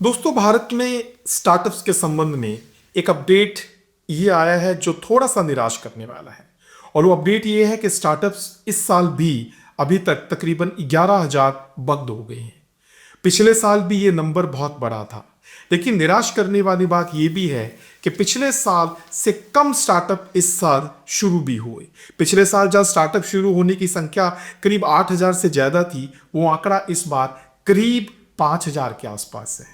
दोस्तों, भारत में स्टार्टअप्स के संबंध में एक अपडेट ये आया है जो थोड़ा सा निराश करने वाला है। और वो अपडेट ये है कि स्टार्टअप्स इस साल भी अभी तक तकरीबन 11,000 बंद हो गए हैं। पिछले साल भी ये नंबर बहुत बड़ा था। लेकिन निराश करने वाली बात ये भी है कि पिछले साल से कम स्टार्टअप इस साल शुरू भी हुए। पिछले साल जब स्टार्टअप शुरू होने की संख्या करीब 8,000 से ज़्यादा थी, वो आंकड़ा इस बार करीब 5,000 के आसपास है।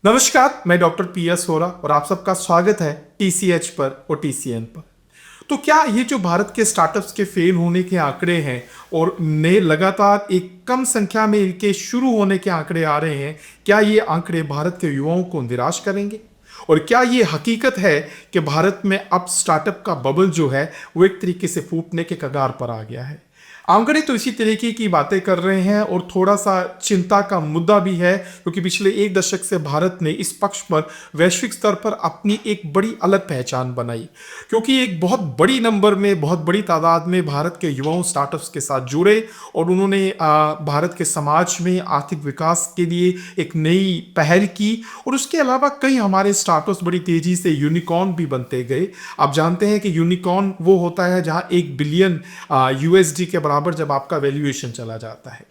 नमस्कार, मैं डॉक्टर पी एस होरा और आप सबका स्वागत है टीसीएच पर और टीसीएन पर। तो क्या ये जो भारत के स्टार्टअप्स के फेल होने के आंकड़े हैं और नए लगातार एक कम संख्या में इनके शुरू होने के आंकड़े आ रहे हैं, क्या ये आंकड़े भारत के युवाओं को निराश करेंगे? और क्या ये हकीकत है कि भारत में अब स्टार्टअप का बबल जो है वो एक तरीके से फूटने के कगार पर आ गया है? आंकड़े तो इसी तरीके की बातें कर रहे हैं और थोड़ा सा चिंता का मुद्दा भी है, क्योंकि पिछले एक दशक से भारत ने इस पक्ष पर वैश्विक स्तर पर अपनी एक बड़ी अलग पहचान बनाई, क्योंकि एक बहुत बड़ी नंबर में, बहुत बड़ी तादाद में भारत के युवाओं स्टार्टअप्स के साथ जुड़े और उन्होंने भारत के समाज में आर्थिक विकास के लिए एक नई पहल की। और उसके अलावा कई हमारे स्टार्टअप्स बड़ी तेजी से यूनिकॉर्न भी बनते गए। आप जानते हैं कि यूनिकॉर्न वो होता है जहां 1 बिलियन यूएसडी के बराबर जब आपका वैल्यूएशन चला जाता है।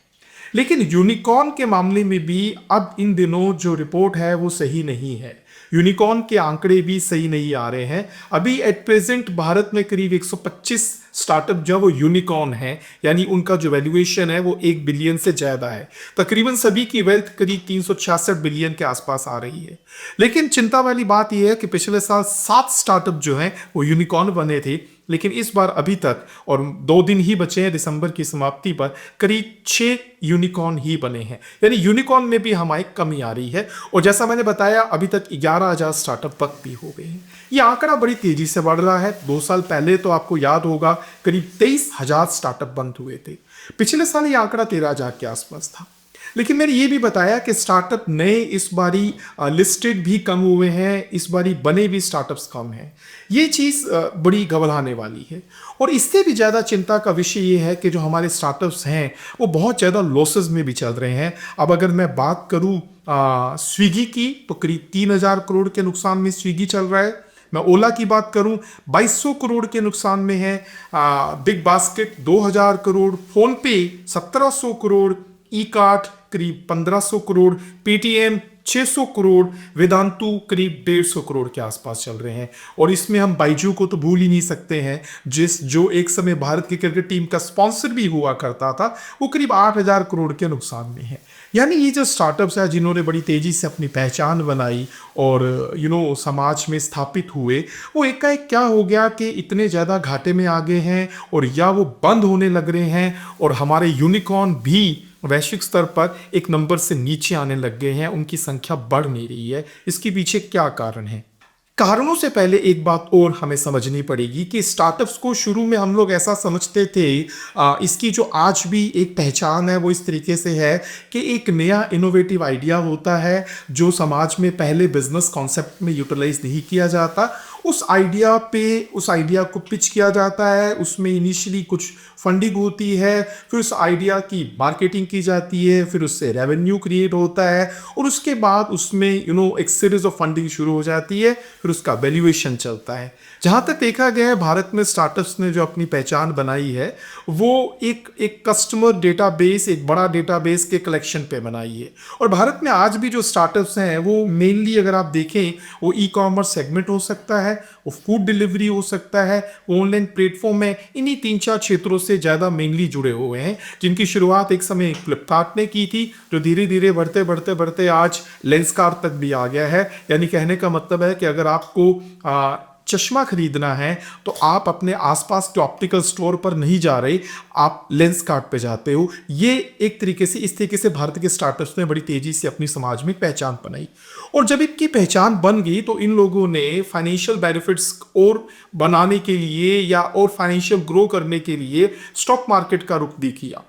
लेकिन यूनिकॉर्न के मामले में भी अब इन दिनों जो रिपोर्ट है वो सही नहीं है। यूनिकॉर्न के आंकड़े भी सही नहीं आ रहे हैं। अभी एट प्रेजेंट भारत में करीब 125 स्टार्टअप जो वो यूनिकॉर्न है, यानी उनका जो वैल्यूएशन है वो 1 बिलियन से ज्यादा है। तकरीबन सभी की वेल्थ करीब 366 बिलियन के आसपास आ रही है। लेकिन चिंता वाली बात यह है कि पिछले साल 7 स्टार्टअप जो हैं वो यूनिकॉर्न बने थे, लेकिन इस बार अभी तक, और 2 दिन ही बचे हैं दिसंबर की समाप्ति पर, करीब 6 यूनिकॉर्न ही बने हैं। यानी यूनिकॉर्न में भी हमारी कमी आ रही है। और जैसा मैंने बताया, अभी तक 11,000 स्टार्टअप बंद भी हो गए हैं। ये आंकड़ा बड़ी तेजी से बढ़ रहा है। 2 साल पहले तो आपको याद होगा करीब 23,000 स्टार्टअप बंद हुए थे। पिछले साल ये आंकड़ा 13,000 के आसपास था। लेकिन मैंने ये भी बताया कि स्टार्टअप नए इस बारी लिस्टेड भी कम हुए हैं, इस बारी बने भी स्टार्टअप्स कम हैं। ये चीज़ बड़ी घबराने वाली है। और इससे भी ज़्यादा चिंता का विषय ये है कि जो हमारे स्टार्टअप्स हैं वो बहुत ज़्यादा लॉसेस में भी चल रहे हैं। अब अगर मैं बात करूँ स्विगी की, तो करीब 3,000 करोड़ के नुकसान में स्विगी चल रहा है। मैं ओला की बात करूं, 2,200 करोड़ के नुकसान में है। बिग बास्केट 2,000 करोड़, फोन पे 1,700 करोड़, ई कार्ट करीब 1,500 करोड़, पेटीएम 600 करोड़, वेदांतु करीब 150 करोड़ के आसपास चल रहे हैं। और इसमें हम बाइजू को तो भूल ही नहीं सकते हैं, जो एक समय भारत की क्रिकेट टीम का स्पॉन्सर भी हुआ करता था। वो करीब 8,000 करोड़ के नुकसान में है। यानी ये जो स्टार्टअप्स है जिन्होंने बड़ी तेजी से अपनी पहचान बनाई और समाज में स्थापित हुए, वो एकाएक क्या हो गया कि इतने ज़्यादा घाटे में आ गए हैं और या वो बंद होने लग रहे हैं। और हमारे यूनिकॉर्न भी वैश्विक स्तर पर एक नंबर से नीचे आने लग गए हैं, उनकी संख्या बढ़ नहीं रही है। इसके पीछे क्या कारण है? कारणों से पहले एक बात और हमें समझनी पड़ेगी कि स्टार्टअप्स को शुरू में हम लोग ऐसा समझते थे, इसकी जो आज भी एक पहचान है वो इस तरीके से है कि एक नया इनोवेटिव आइडिया होता है जो समाज में पहले बिजनेस कॉन्सेप्ट में यूटिलाइज नहीं किया जाता। उस आइडिया को पिच किया जाता है, उसमें इनिशियली कुछ फंडिंग होती है, फिर उस आइडिया की मार्केटिंग की जाती है, फिर उससे रेवेन्यू क्रिएट होता है और उसके बाद उसमें एक सीरीज ऑफ फंडिंग शुरू हो जाती है, फिर उसका वैल्यूएशन चलता है। जहाँ तक देखा गया है, भारत में स्टार्टअप्स ने जो अपनी पहचान बनाई है वो एक कस्टमर डेटाबेस, एक बड़ा डेटाबेस के कलेक्शन पे बनाई है। और भारत में आज भी जो स्टार्टअप्स हैं वो मेनली अगर आप देखें, वो ई कॉमर्स सेगमेंट हो सकता है, वो फूड डिलीवरी हो सकता है, वो ऑनलाइन प्लेटफॉर्म है। इन्हीं 3-4 क्षेत्रों से ज़्यादा मेनली जुड़े हुए हैं, जिनकी शुरुआत एक समय फ्लिपकार्ट ने की थी, जो धीरे धीरे बढ़ते बढ़ते बढ़ते आज लेंसकार्ट तक भी आ गया है। यानी कहने का मतलब है कि अगर आपको चश्मा खरीदना है तो आप अपने आसपास के ऑप्टिकल स्टोर पर नहीं जा रहे, आप लेंसकार्ट पे जाते हो। ये एक तरीके से, इस तरीके से भारत के स्टार्टअप्स ने बड़ी तेजी से अपनी समाज में पहचान बनाई। और जब इनकी पहचान बन गई तो इन लोगों ने फाइनेंशियल बेनिफिट्स और बनाने के लिए या और फाइनेंशियल ग्रो करने के लिए स्टॉक मार्केट का रुख भी किया।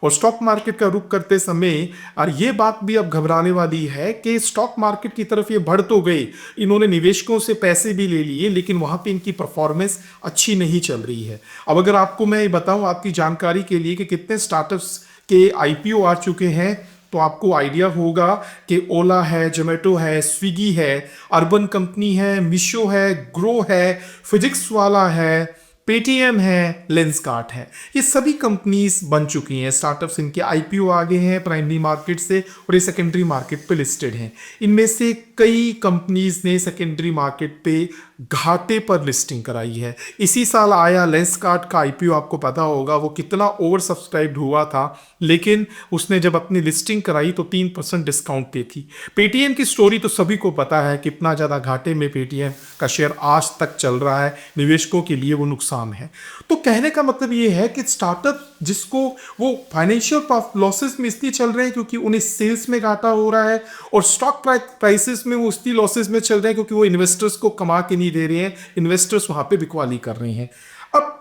और स्टॉक मार्केट का रुख करते समय, और ये बात भी अब घबराने वाली है कि स्टॉक मार्केट की तरफ ये बढ़ तो गए, इन्होंने निवेशकों से पैसे भी ले लिए, लेकिन वहां पे इनकी परफॉर्मेंस अच्छी नहीं चल रही है। अब अगर आपको मैं ये बताऊं आपकी जानकारी के लिए कि कितने स्टार्टअप्स के आईपीओ आ चुके हैं, तो आपको आइडिया होगा कि ओला है, जोमेटो है, स्विगी है, अर्बन कंपनी है, मीशो है, ग्रो है, फिजिक्स वाला है, पेटीएम है, लेंसकार्ट है। ये सभी कंपनीज बन चुकी हैं, स्टार्टअप्स इनके आईपीओ आ गए हैं प्राइमरी मार्केट से और ये सेकेंडरी मार्केट पे लिस्टेड हैं। इनमें से कई कंपनीज ने सेकेंडरी मार्केट पे घाटे पर लिस्टिंग कराई है। इसी साल आया लेंसकार्ट का आईपीओ, आपको पता होगा वो कितना ओवर सब्सक्राइब्ड हुआ था, लेकिन उसने जब अपनी लिस्टिंग कराई तो 3% डिस्काउंट पे थी। पेटीएम की स्टोरी तो सभी को पता है, कितना ज़्यादा घाटे में पेटीएम का शेयर आज तक चल रहा है, निवेशकों के लिए वो नुकसान है। तो कहने का मतलब ये है कि स्टार्टअप जिसको वो फाइनेंशियल लॉसेस में इसलिए चल रहे हैं क्योंकि उन्हें सेल्स में घाटा हो रहा है, और स्टॉक प्राइसेस में वो इसलिए लॉसेस में चल रहे हैं क्योंकि वो इन्वेस्टर्स को कमा के नहीं दे रहे हैं, इन्वेस्टर्स वहां पे बिकवाली कर रहे हैं। अब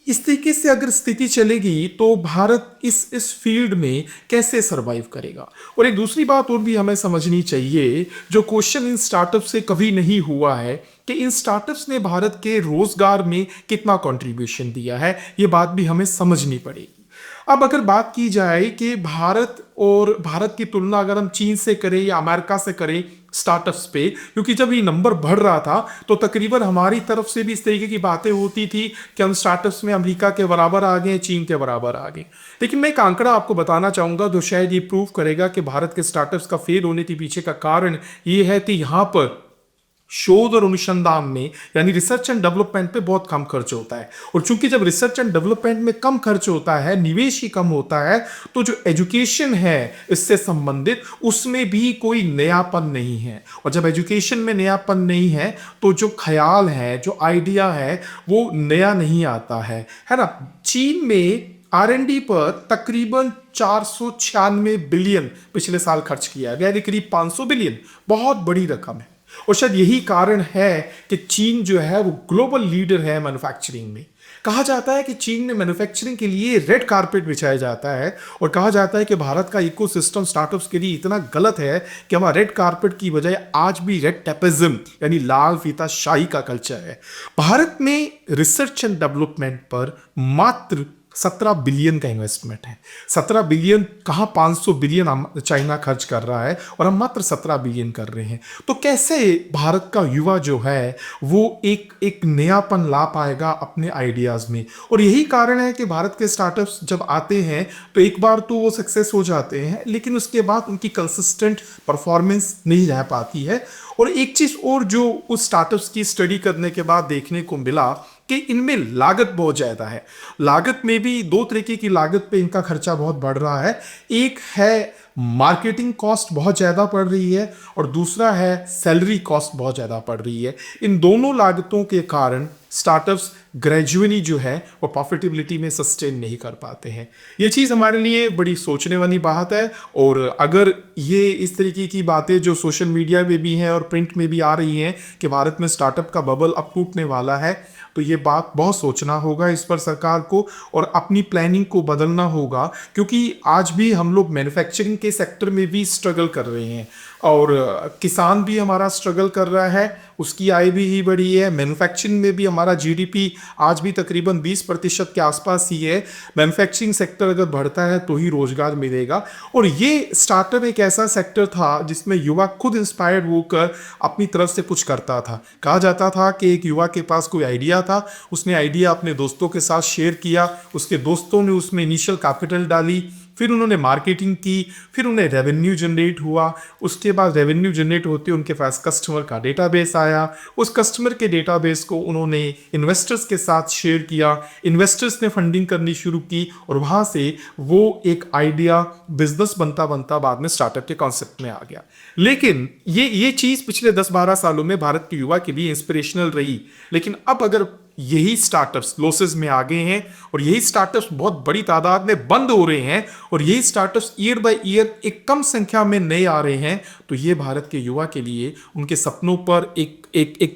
इस तरीके से अगर स्थिति चलेगी तो भारत इस फील्ड में कैसे सरवाइव करेगा। और एक दूसरी बात और भी हमें समझनी चाहिए, जो क्वेश्चन इन स्टार्टअप से कभी नहीं हुआ है कि इन स्टार्टअप्स ने भारत के रोजगार में कितना कंट्रीब्यूशन दिया है, ये बात भी हमें समझनी पड़ेगी। अब अगर बात की जाए कि भारत की तुलना अगर हम चीन से करें या अमेरिका से करें स्टार्टअप्स पे, क्योंकि जब ये नंबर बढ़ रहा था तो तकरीबन हमारी तरफ से भी इस तरीके की बातें होती थी कि हम स्टार्टअप्स में अमेरिका के बराबर आ गए, चीन के बराबर आ गए। लेकिन मैं एक आंकड़ा आपको बताना चाहूंगा जो शायद ये प्रूव करेगा कि भारत के स्टार्टअप्स का फेल होने के पीछे का कारण ये है कि यहाँ पर शोध और अनुसंधान में यानी रिसर्च एंड डेवलपमेंट पे बहुत कम खर्च होता है। और चूंकि जब रिसर्च एंड डेवलपमेंट में कम खर्च होता है, निवेश ही कम होता है, तो जो एजुकेशन है इससे संबंधित उसमें भी कोई नयापन नहीं है। और जब एजुकेशन में नयापन नहीं है तो जो ख्याल है, जो आइडिया है, वो नया नहीं आता है ना। चीन में R&D पर तकरीबन 496 बिलियन पिछले साल खर्च किया है, यानी करीब 500 बिलियन, बहुत बड़ी रकम है। और शायद यही कारण है कि चीन जो है वो ग्लोबल लीडर है मैन्युफैक्चरिंग में। कहा जाता है कि चीन में मैन्युफैक्चरिंग के लिए रेड कारपेट बिछाया जाता है, और कहा जाता है कि भारत का इकोसिस्टम स्टार्टअप्स के लिए इतना गलत है कि हमारा रेड कारपेट की बजाय आज भी रेड टेपिज्म यानी लाल फीता शाही का कल्चर है। भारत में रिसर्च एंड डेवलपमेंट पर मात्र 17 बिलियन का इन्वेस्टमेंट है। 17 बिलियन कहाँ, 500 बिलियन चाइना खर्च कर रहा है और हम मात्र 17 बिलियन कर रहे हैं। तो कैसे भारत का युवा जो है वो एक नयापन ला पाएगा अपने आइडियाज में। और यही कारण है कि भारत के स्टार्टअप्स जब आते हैं तो एक बार तो वो सक्सेस हो जाते हैं, लेकिन उसके बाद उनकी कंसिस्टेंट परफॉर्मेंस नहीं रह पाती है। और एक चीज और जो उस स्टार्टअप्स की स्टडी करने के बाद देखने को मिला कि इनमें लागत बहुत ज़्यादा है। लागत में भी दो तरीके की लागत पे इनका खर्चा बहुत बढ़ रहा है। एक है मार्केटिंग कॉस्ट बहुत ज़्यादा पड़ रही है, और दूसरा है सैलरी कॉस्ट बहुत ज़्यादा पड़ रही है। इन दोनों लागतों के कारण स्टार्टअप्स ग्रेजुअली जो है वो प्रॉफिटेबिलिटी में सस्टेन नहीं कर पाते हैं। ये चीज़ हमारे लिए बड़ी सोचने वाली बात है। और अगर ये इस तरीके की बातें जो सोशल मीडिया में भी हैं और प्रिंट में भी आ रही हैं कि भारत में स्टार्टअप का बबल अब टूटने वाला है, तो ये बात बहुत सोचना होगा इस पर सरकार को, और अपनी प्लानिंग को बदलना होगा। क्योंकि आज भी हम लोग मैन्युफैक्चरिंग के सेक्टर में भी स्ट्रगल कर रहे हैं, और किसान भी हमारा स्ट्रगल कर रहा है, उसकी आय भी ही बढ़ी है। मैन्युफैक्चरिंग में भी हमारा जीडीपी आज भी तकरीबन 20% के आसपास ही है। मैन्युफैक्चरिंग सेक्टर अगर बढ़ता है तो ही रोजगार मिलेगा। और ये स्टार्टअप एक ऐसा सेक्टर था जिसमें युवा खुद इंस्पायर्ड होकर अपनी तरफ से कुछ करता था। कहा जाता था कि एक युवा के पास कोई आइडिया था, उसने आइडिया अपने दोस्तों के साथ शेयर किया, उसके दोस्तों ने उसमें इनिशियल कैपिटल डाली, फिर उन्होंने मार्केटिंग की, फिर उन्हें रेवेन्यू जनरेट हुआ। उसके बाद रेवेन्यू जनरेट होते उनके पास कस्टमर का डेटाबेस आया, उस कस्टमर के डेटाबेस को उन्होंने इन्वेस्टर्स के साथ शेयर किया, इन्वेस्टर्स ने फंडिंग करनी शुरू की, और वहाँ से वो एक आइडिया बिजनेस बनता बनता बाद में स्टार्टअप के कॉन्सेप्ट में आ गया। लेकिन ये चीज़ पिछले 10-12 सालों में भारत के युवा के लिए इंस्पिरेशनल रही। लेकिन अब अगर यही स्टार्टअप्स लॉसेस में आ गए हैं, और यही स्टार्टअप्स बहुत बड़ी तादाद में बंद हो रहे हैं, और यही स्टार्टअप्स ईयर बाय ईयर एक कम संख्या में नए आ रहे हैं, तो ये भारत के युवा के लिए उनके सपनों पर एक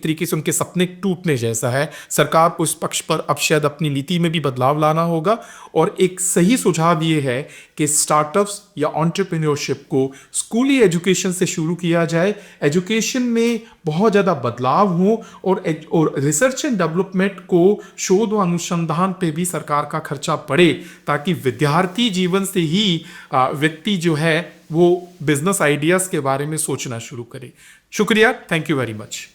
तरीके से उनके सपने टूटने जैसा है। सरकार को इस पक्ष पर अब शायद अपनी नीति में भी बदलाव लाना होगा। और एक सही सुझाव ये है कि स्टार्टअप्स या एंटरप्रेन्योरशिप को स्कूली एजुकेशन से शुरू किया जाए, एजुकेशन में बहुत ज़्यादा बदलाव हो, और रिसर्च एंड डेवलपमेंट प्रोजेक्ट को शोध व अनुसंधान पे भी सरकार का खर्चा पड़े, ताकि विद्यार्थी जीवन से ही व्यक्ति जो है वो बिजनेस आइडियाज के बारे में सोचना शुरू करे। शुक्रिया, थैंक यू वेरी मच।